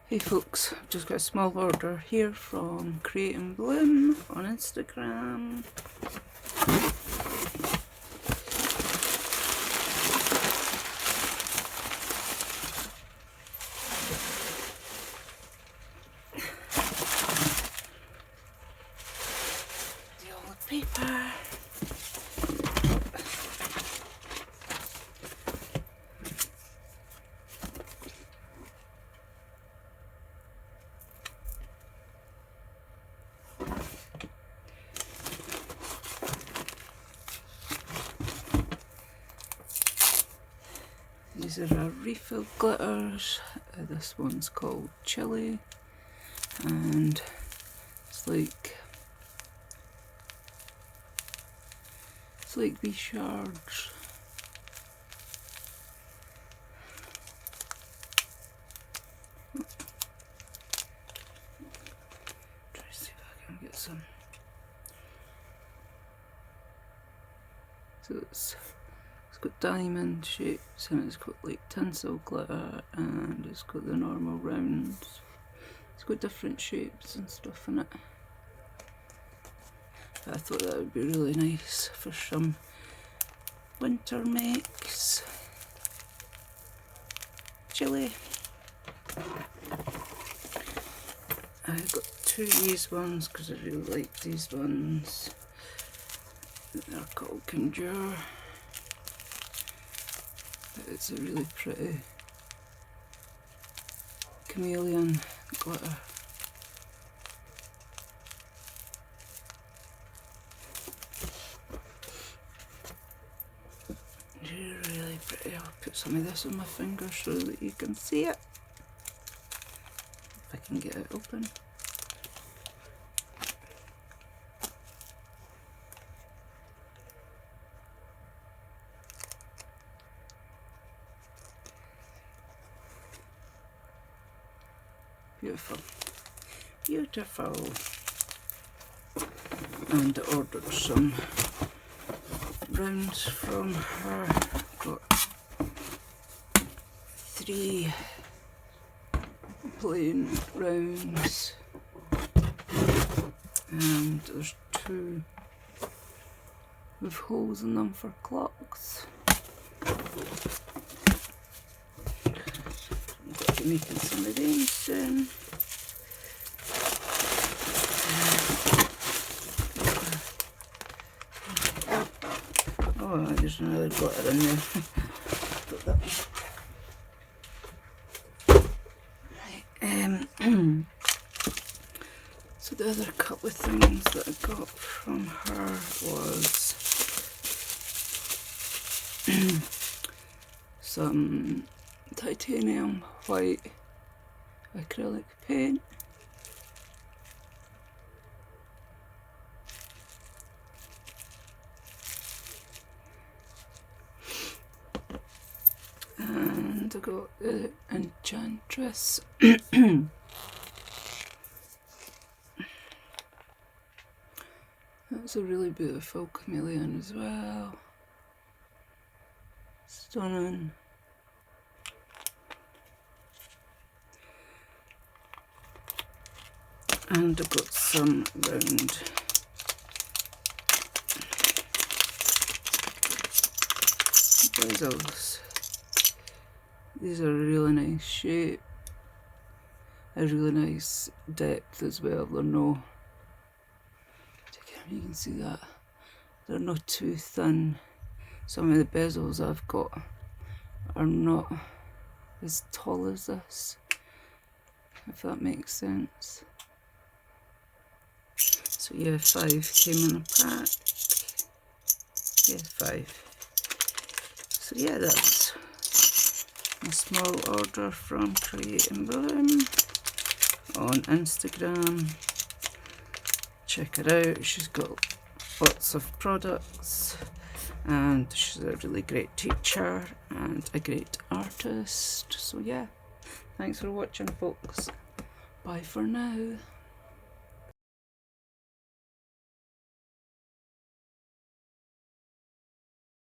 Hey folks, I've just got a small order here from Create&bloom on Instagram. The old paper. These are our refill glitters. This one's called Chili, and it's like these shards. Try to see if I can get some. So it's got diamond shapes, and it's got like tinsel glitter, and it's got the normal rounds. It's got different shapes and stuff in it. I thought that would be really nice for some winter makes. Chili. I got two of these ones because I really like these ones. They're called Conjure. It's a really pretty chameleon glitter. Really pretty. I'll put some of this on my finger so that you can see it. If I can get it open. Beautiful. Beautiful. And I ordered some rounds from her. Got 3 plain rounds, and there's 2 with holes in them for clocks. I'll be making some of these soon. Oh, there's another glitter in there. Put that one. So the other couple of things that I got from her was some titanium white acrylic paint. And I got the Enchantress. That's a really beautiful chameleon as well. Stunning. And I got some round bezels. These are a really nice shape, a really nice depth as well. They're no, you can see that, they're not too thin. Some of the bezels I've got are not as tall as this, if that makes sense. So yeah, 5 came in a pack. Yeah, 5. So yeah, that's a small order from Create&bloom on Instagram. Check her out. She's got lots of products, and she's a really great teacher and a great artist. So yeah, thanks for watching folks. Bye for now.